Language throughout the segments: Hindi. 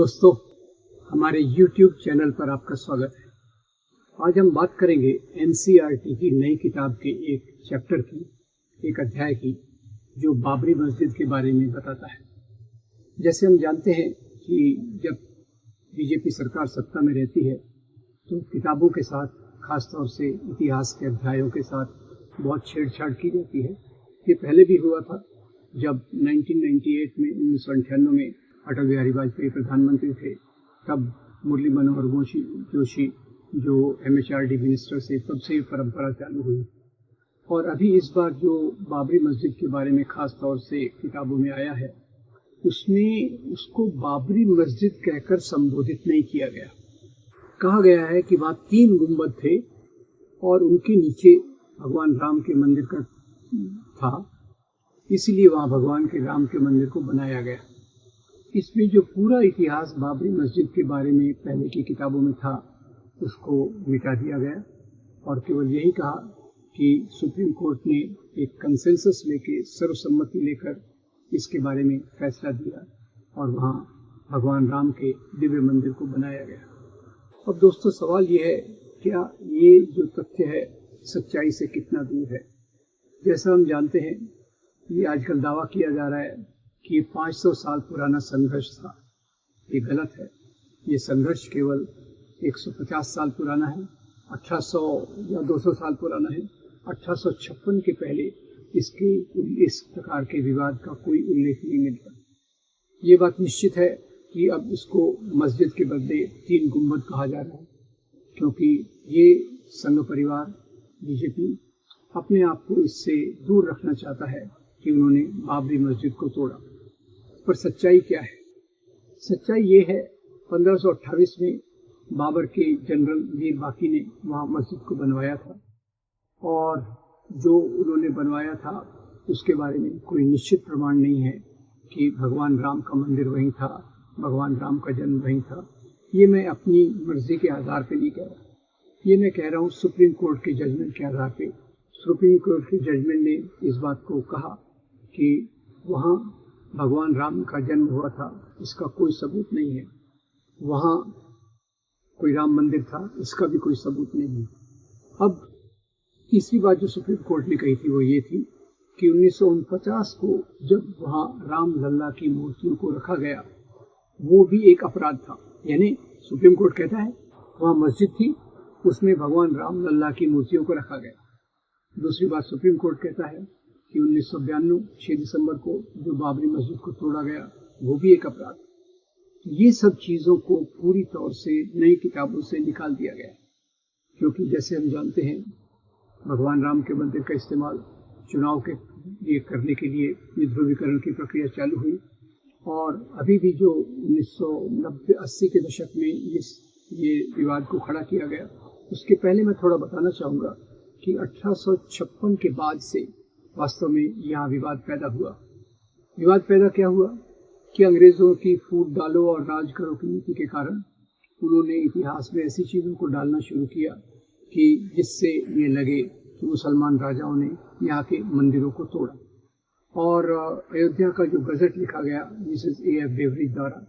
दोस्तों, हमारे YouTube चैनल पर आपका स्वागत है। आज हम बात करेंगे NCERT की नई किताब के एक चैप्टर की, एक अध्याय की, जो बाबरी मस्जिद के बारे में बताता है। जैसे हम जानते हैं कि जब बीजेपी सरकार सत्ता में रहती है तो किताबों के साथ, खासतौर से इतिहास के अध्यायों के साथ बहुत छेड़छाड़ की जाती है। ये पहले भी हुआ था जब 1998 में अटल बिहारी वाजपेयी प्रधानमंत्री थे, तब मुरली मनोहर जोशी जो MHRD मिनिस्टर से, तब से ये परंपरा चालू हुई। और अभी इस बार जो बाबरी मस्जिद के बारे में खास तौर से किताबों में आया है, उसमें उसको बाबरी मस्जिद कहकर संबोधित नहीं किया गया। कहा गया है कि वहाँ 3 गुंबद थे और उनके नीचे भगवान राम के मंदिर का था, इसलिए वहाँ भगवान के राम के मंदिर को बनाया गया। इसमें जो पूरा इतिहास बाबरी मस्जिद के बारे में पहले की किताबों में था, उसको मिटा दिया गया और केवल यही कहा कि सुप्रीम कोर्ट ने एक कंसेंसस लेके, सर्वसम्मति लेकर इसके बारे में फैसला दिया और वहाँ भगवान राम के दिव्य मंदिर को बनाया गया। अब दोस्तों, सवाल ये है, क्या ये जो तथ्य है सच्चाई से कितना दूर है? जैसा हम जानते हैं, ये आजकल दावा किया जा रहा है कि 500 साल पुराना संघर्ष था। ये गलत है। ये संघर्ष केवल 150 साल पुराना है, 1800 या 200 साल पुराना है। 1856 के पहले इस प्रकार के विवाद का कोई उल्लेख नहीं मिलता। ये बात निश्चित है कि अब इसको मस्जिद के बदले 3 गुंबद कहा जा रहा है, क्योंकि ये संघ परिवार बीजेपी अपने आप को इससे दूर रखना चाहता है कि उन्होंने बाबरी मस्जिद को तोड़ा। पर सच्चाई क्या है? सच्चाई ये है, 1528 में बाबर के जनरल मीर बाकी ने वहाँ मस्जिद को बनवाया था और जो उन्होंने बनवाया था उसके बारे में कोई निश्चित प्रमाण नहीं है कि भगवान राम का मंदिर वहीं था, भगवान राम का जन्म वहीं था। ये मैं अपनी मर्जी के आधार पर नहीं कह रहा, ये मैं कह रहा हूँ सुप्रीम कोर्ट के जजमेंट के आधार पर। सुप्रीम कोर्ट के जजमेंट ने इस बात को कहा कि वहाँ भगवान राम का जन्म हुआ था, इसका कोई सबूत नहीं है। वहाँ कोई राम मंदिर था, इसका भी कोई सबूत नहीं है। अब तीसरी बात जो सुप्रीम कोर्ट ने कही थी वो ये थी कि 1949 को जब वहाँ राम लल्ला की मूर्तियों को रखा गया, वो भी एक अपराध था। यानी सुप्रीम कोर्ट कहता है वहाँ मस्जिद थी, उसमें भगवान राम लल्ला की मूर्तियों को रखा गया। दूसरी बात, सुप्रीम कोर्ट कहता है कि 1992 6 दिसंबर को जो बाबरी मस्जिद को तोड़ा गया, वो भी एक अपराध। ये सब चीजों को पूरी तौर से नई किताबों से निकाल दिया गया, क्योंकि जैसे हम जानते हैं, भगवान राम के मंदिर का इस्तेमाल चुनाव के लिए करने के लिए ध्रुवीकरण की प्रक्रिया चालू हुई। और अभी भी जो 1990-80 के दशक में ये विवाद को खड़ा किया गया, उसके पहले मैं थोड़ा बताना चाहूँगा कि 1856 के बाद से वास्तव में यहाँ विवाद पैदा हुआ। विवाद पैदा क्या हुआ कि अंग्रेजों की फूट डालो और राज करो की नीति के कारण उन्होंने इतिहास में ऐसी चीजों को डालना शुरू किया कि जिससे ये लगे कि मुसलमान राजाओं ने यहाँ के मंदिरों को तोड़ा। और अयोध्या का जो गजट लिखा गया मिसेस A.F. बेवरिज द्वारा,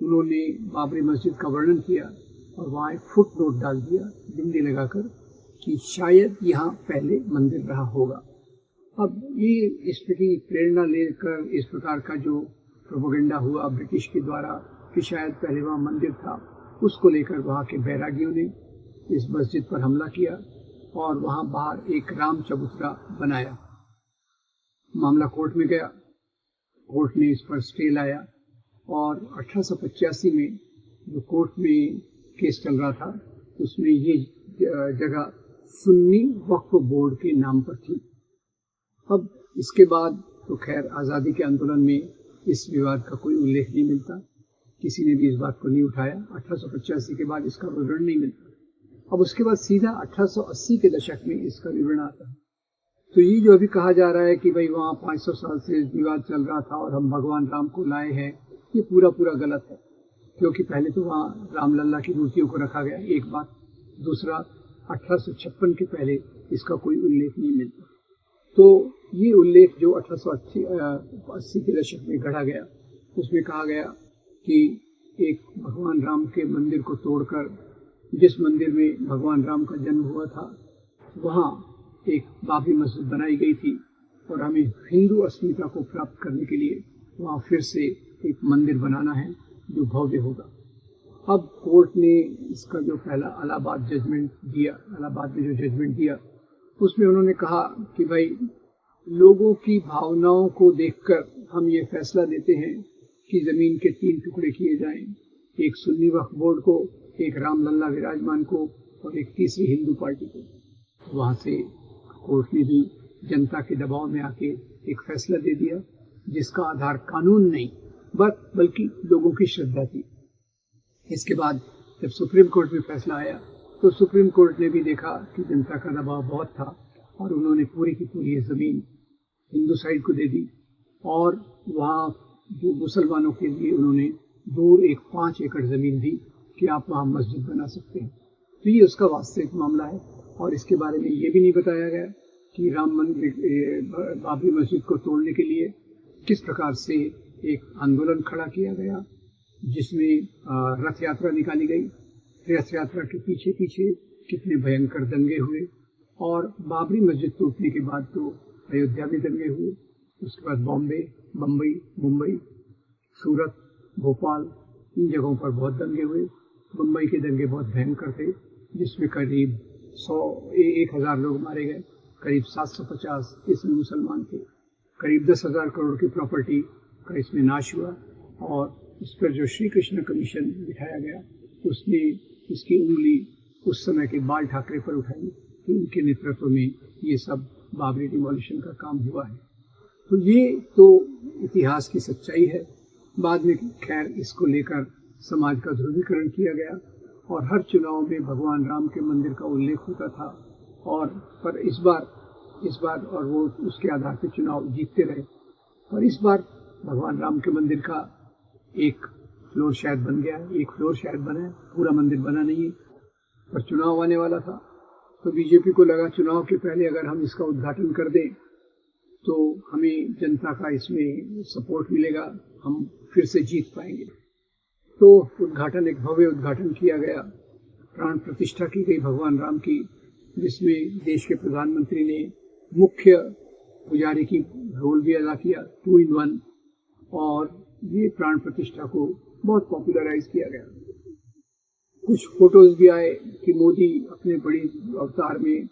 उन्होंने बाबरी मस्जिद का वर्णन किया और वहाँ एक फुट नोट डाल दिया बिंदी लगाकर कि शायद यहाँ पहले मंदिर रहा होगा। अब ये इसकी प्रेरणा लेकर इस प्रकार का जो प्रोपेगेंडा हुआ ब्रिटिश के द्वारा कि शायद पहले वहाँ मंदिर था, उसको लेकर वहाँ के बैरागियों ने इस मस्जिद पर हमला किया और वहाँ बाहर एक राम चबूतरा बनाया। मामला कोर्ट में गया, कोर्ट ने इस पर स्टे लाया और 1885 में जो कोर्ट में केस चल रहा था, उसमें ये जगह सुन्नी वक्फ बोर्ड के नाम पर थी। अब इसके बाद तो खैर आज़ादी के आंदोलन में इस विवाद का कोई उल्लेख नहीं मिलता, किसी ने भी इस बात को नहीं उठाया। 1885 के बाद इसका विवरण नहीं मिलता। अब उसके बाद सीधा 1880 के दशक में इसका विवरण आता है। तो ये जो अभी कहा जा रहा है कि भाई वहाँ 500 साल से विवाद चल रहा था और हम भगवान राम को लाए हैं, ये पूरा गलत है, क्योंकि पहले तो वहाँ राम लल्ला की मूर्तियों को रखा गया, एक बात। दूसरा, 1856 के पहले इसका कोई उल्लेख नहीं मिलता। तो ये उल्लेख जो 1880 के दशक में गढ़ा गया, उसमें कहा गया कि एक भगवान राम के मंदिर को तोड़कर जिस मंदिर में भगवान राम का जन्म हुआ था वहाँ एक बाबरी मस्जिद बनाई गई थी और हमें हिंदू अस्मिता को प्राप्त करने के लिए वहाँ फिर से एक मंदिर बनाना है जो भव्य होगा। अब कोर्ट ने इसका जो पहला इलाहाबाद में जो जजमेंट दिया उसमें उन्होंने कहा कि भाई लोगों की भावनाओं को देखकर हम ये फैसला देते हैं कि जमीन के 3 टुकड़े किए जाएं, एक सुन्नी वक्फ बोर्ड को, एक रामलल्ला विराजमान को और एक तीसरी हिंदू पार्टी को। वहां से कोर्ट ने भी जनता के दबाव में आके एक फैसला दे दिया जिसका आधार कानून नहीं बल्कि लोगों की श्रद्धा थी। इसके बाद जब सुप्रीम कोर्ट में फैसला आया तो सुप्रीम कोर्ट ने भी देखा कि जनता का दबाव बहुत था और उन्होंने पूरी की पूरी ये जमीन हिंदू साइड को दे दी और वहाँ जो मुसलमानों के लिए उन्होंने दूर एक 5 एकड़ जमीन दी कि आप वहाँ मस्जिद बना सकते हैं। तो ये उसका वास्तविक मामला है और इसके बारे में ये भी नहीं बताया गया कि राम मंदिर बाबरी मस्जिद को तोड़ने के लिए किस प्रकार से एक आंदोलन खड़ा किया गया जिसमें रथ यात्रा निकाली गई। रथ यात्रा के पीछे पीछे कितने भयंकर दंगे हुए और बाबरी मस्जिद टूटने के बाद तो अयोध्या में दंगे हुए, उसके बाद बॉम्बे, बम्बई, मुंबई, सूरत, भोपाल, इन जगहों पर बहुत दंगे हुए। मुंबई के दंगे बहुत भयंकर थे जिसमें करीब 1,000 लोग मारे गए, करीब 750 इसमें मुसलमान थे, करीब 10,000 करोड़ की प्रॉपर्टी का इसमें नाश हुआ और इस पर जो श्री कृष्ण कमीशन बिठाया गया उसने इसकी उंगली उस समय के बाल ठाकरे पर उठाई कि उनके नेतृत्व में ये सब बाबरी डिमोलिशन का काम हुआ है। तो ये तो इतिहास की सच्चाई है। बाद में खैर इसको लेकर समाज का ध्रुवीकरण किया गया और हर चुनाव में भगवान राम के मंदिर का उल्लेख होता था और पर इस बार और वो उसके आधार पर चुनाव जीतते रहे। और इस बार भगवान राम के मंदिर का एक फ्लोर शायद बन गया, एक फ्लोर शायद बना है, पूरा मंदिर बना नहीं है। पर चुनाव आने वाला था तो बीजेपी को लगा चुनाव के पहले अगर हम इसका उद्घाटन कर दें तो हमें जनता का इसमें सपोर्ट मिलेगा, हम फिर से जीत पाएंगे। तो उद्घाटन, एक भव्य उद्घाटन किया गया, प्राण प्रतिष्ठा की गई भगवान राम की, जिसमें देश के प्रधानमंत्री ने मुख्य पुजारी की रोल भी अदा किया, 2 in 1, और ये प्राण प्रतिष्ठा को बहुत पॉपुलराइज किया गया। कुछ फोटोज भी आए कि मोदी अपने बड़ी अवतार में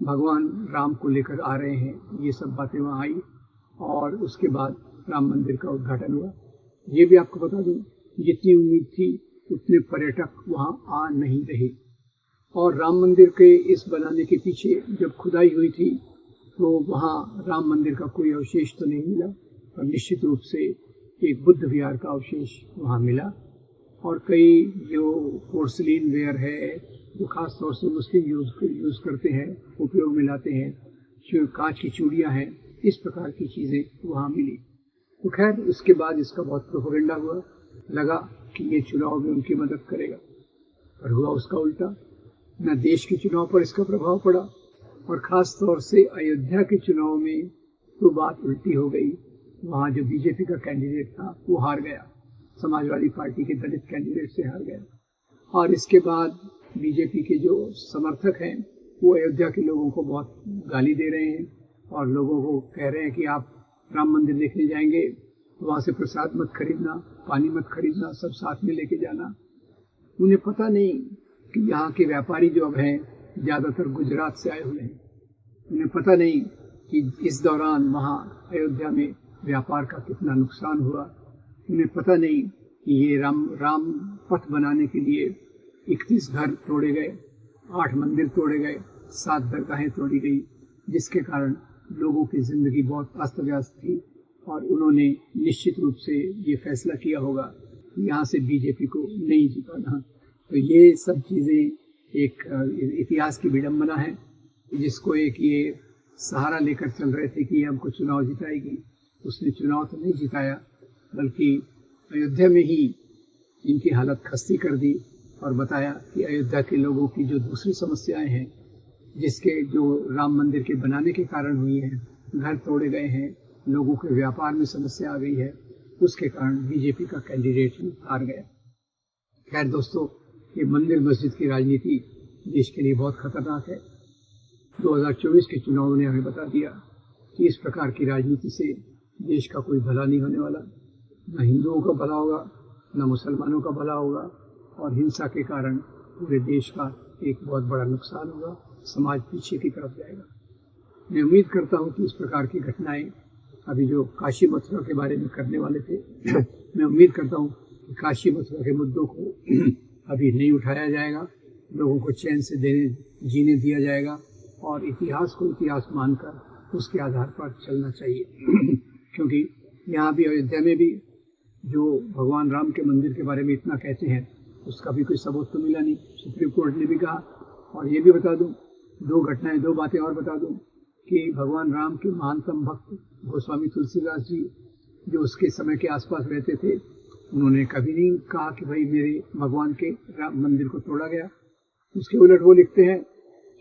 भगवान राम को लेकर आ रहे हैं, ये सब बातें वहाँ आई और उसके बाद राम मंदिर का उद्घाटन हुआ। ये भी आपको बता दूं, जितनी उम्मीद थी उतने पर्यटक वहाँ आ नहीं रहे और राम मंदिर के इस बनाने के पीछे जब खुदाई हुई थी तो वहाँ राम मंदिर का कोई अवशेष तो नहीं मिला, पर निश्चित रूप से एक बुद्ध विहार का अवशेष वहाँ मिला और कई जो पोर्सलिन वेयर है जो खास तौर से मुस्लिम यूज करते हैं, उपयोग में लाते हैं, जो कांच की चूड़ियाँ हैं, इस प्रकार की चीज़ें वहाँ मिली। तो खैर इसके बाद इसका बहुत प्रोपेगेंडा हुआ, लगा कि ये चुनाव में उनकी मदद करेगा, पर हुआ उसका उल्टा। न देश के चुनाव पर इसका प्रभाव पड़ा और ख़ास तौर से अयोध्या के चुनाव में तो बात उल्टी हो गई। वहाँ जो बीजेपी का कैंडिडेट था वो हार गया, समाजवादी पार्टी के दलित कैंडिडेट से हार गया और इसके बाद बीजेपी के जो समर्थक हैं वो अयोध्या के लोगों को बहुत गाली दे रहे हैं और लोगों को कह रहे हैं कि आप राम मंदिर देखने जाएंगे तो वहाँ से प्रसाद मत खरीदना, पानी मत खरीदना, सब साथ में लेके जाना। उन्हें पता नहीं कि यहाँ के व्यापारी जो अब हैं ज़्यादातर गुजरात से आए हुए हैं। उन्हें पता नहीं कि इस दौरान वहाँ अयोध्या में व्यापार का कितना नुकसान हुआ। उन्हें पता नहीं कि ये राम पथ बनाने के लिए 31 घर तोड़े गए, 8 मंदिर तोड़े गए, 7 दरगाहें तोड़ी गई, जिसके कारण लोगों की जिंदगी बहुत अस्त व्यस्त थी और उन्होंने निश्चित रूप से ये फैसला किया होगा कि यहाँ से बीजेपी को नहीं जिताना। तो ये सब चीज़ें एक इतिहास की विडंबना है जिसको एक ये सहारा लेकर चल रहे थे कि हमको चुनाव जिताएगी। उसने चुनाव तो नहीं जिताया बल्कि अयोध्या में ही इनकी हालत खस्ती कर दी और बताया कि अयोध्या के लोगों की जो दूसरी समस्याएं हैं, जिसके जो राम मंदिर के बनाने के कारण हुई हैं, घर तोड़े गए हैं, लोगों के व्यापार में समस्या आ गई है, उसके कारण बीजेपी का कैंडिडेट ही हार गया। खैर दोस्तों, ये मंदिर मस्जिद की राजनीति देश के लिए बहुत खतरनाक है। 2024 के चुनाव ने हमें बता दिया कि इस प्रकार की राजनीति से देश का कोई भला नहीं होने वाला। न हिंदुओं का भला होगा, न मुसलमानों का भला होगा, और हिंसा के कारण पूरे देश का एक बहुत बड़ा नुकसान होगा। समाज पीछे की तरफ जाएगा। मैं उम्मीद करता हूं कि इस प्रकार की घटनाएं अभी जो काशी मथुरा के बारे में करने वाले थे मैं उम्मीद करता हूं कि काशी मथुरा के मुद्दों को अभी नहीं उठाया जाएगा, लोगों को चैन से जीने दिया जाएगा और इतिहास को इतिहास मानकर उसके आधार पर चलना चाहिए। क्योंकि यहाँ भी अयोध्या में भी जो भगवान राम के मंदिर के बारे में इतना कहते हैं उसका भी कोई सबूत तो मिला नहीं। सुप्रीम कोर्ट ने भी कहा। और ये भी बता दूं, दो बातें और बता दूं कि भगवान राम के महानतम भक्त गोस्वामी तुलसीदास जी जो उसके समय के आसपास रहते थे, उन्होंने कभी नहीं कहा कि भाई मेरे भगवान के राम मंदिर को तोड़ा गया। उसके उलट वो लिखते हैं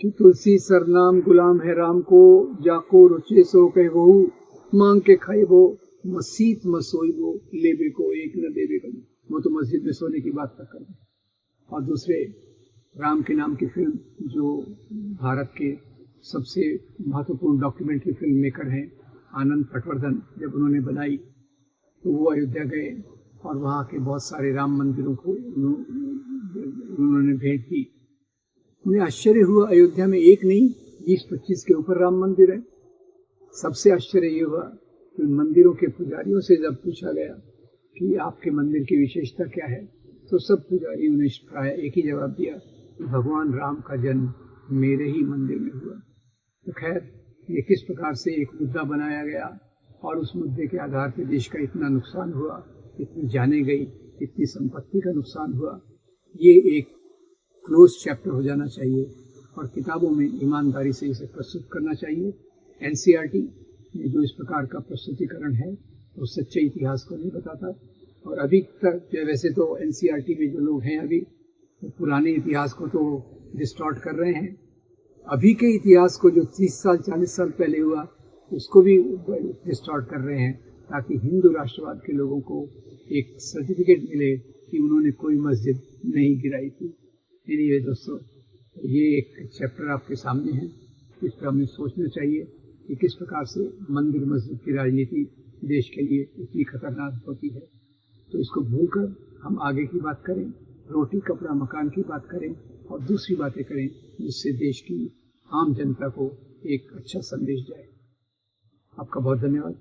कि तुलसी सरनाम गुलाम है राम को, जाको रुचे सो कह बहु, मांग के खाए वो मसीत मसोई वो, लेबे को एक न देवे को। वो तो मस्जिद में सोने की बात तक कर रहे। और दूसरे, राम के नाम की फिल्म जो भारत के सबसे महत्वपूर्ण डॉक्यूमेंट्री फिल्म मेकर हैं आनंद पटवर्धन, जब उन्होंने बनाई तो वो अयोध्या गए और वहाँ के बहुत सारे राम मंदिरों को उन्होंने भेंट की। उन्हें आश्चर्य हुआ, अयोध्या में एक नहीं 20-25 के ऊपर राम मंदिर है। सबसे आश्चर्य ये हुआ कि उन मंदिरों के पुजारियों से जब पूछा गया कि आपके मंदिर की विशेषता क्या है, तो सब पुजारियों ने प्राय एक ही जवाब दिया कि भगवान राम का जन्म मेरे ही मंदिर में हुआ। तो खैर, ये किस प्रकार से एक मुद्दा बनाया गया और उस मुद्दे के आधार पर देश का इतना नुकसान हुआ, इतनी जाने गई, इतनी संपत्ति का नुकसान हुआ, ये एक क्लोज चैप्टर हो जाना चाहिए और किताबों में ईमानदारी से इसे प्रस्तुत करना चाहिए। एनसीईआरटी में जो इस प्रकार का प्रस्तुतिकरण है वो सच्चे इतिहास को नहीं बताता। और अभी तक वैसे तो एनसीईआरटी में जो लोग हैं अभी वो पुराने इतिहास को तो डिस्टॉर्ट कर रहे हैं, अभी के इतिहास को जो 30 साल 40 साल पहले हुआ उसको भी डिस्टॉर्ट कर रहे हैं, ताकि हिंदू राष्ट्रवाद के लोगों को एक सर्टिफिकेट मिले कि उन्होंने कोई मस्जिद नहीं गिराई थी। एनीवे दोस्तों, ये एक चैप्टर आपके सामने है, इस पर हमें सोचना चाहिए कि किस प्रकार से मंदिर मस्जिद की राजनीति देश के लिए इतनी खतरनाक होती है। तो इसको भूलकर हम आगे की बात करें, रोटी कपड़ा मकान की बात करें और दूसरी बातें करें जिससे देश की आम जनता को एक अच्छा संदेश जाए। आपका बहुत धन्यवाद।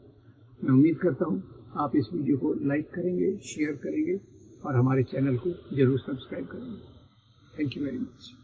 मैं उम्मीद करता हूँ आप इस वीडियो को लाइक करेंगे, शेयर करेंगे और हमारे चैनल को जरूर सब्सक्राइब करेंगे। Thank you very much.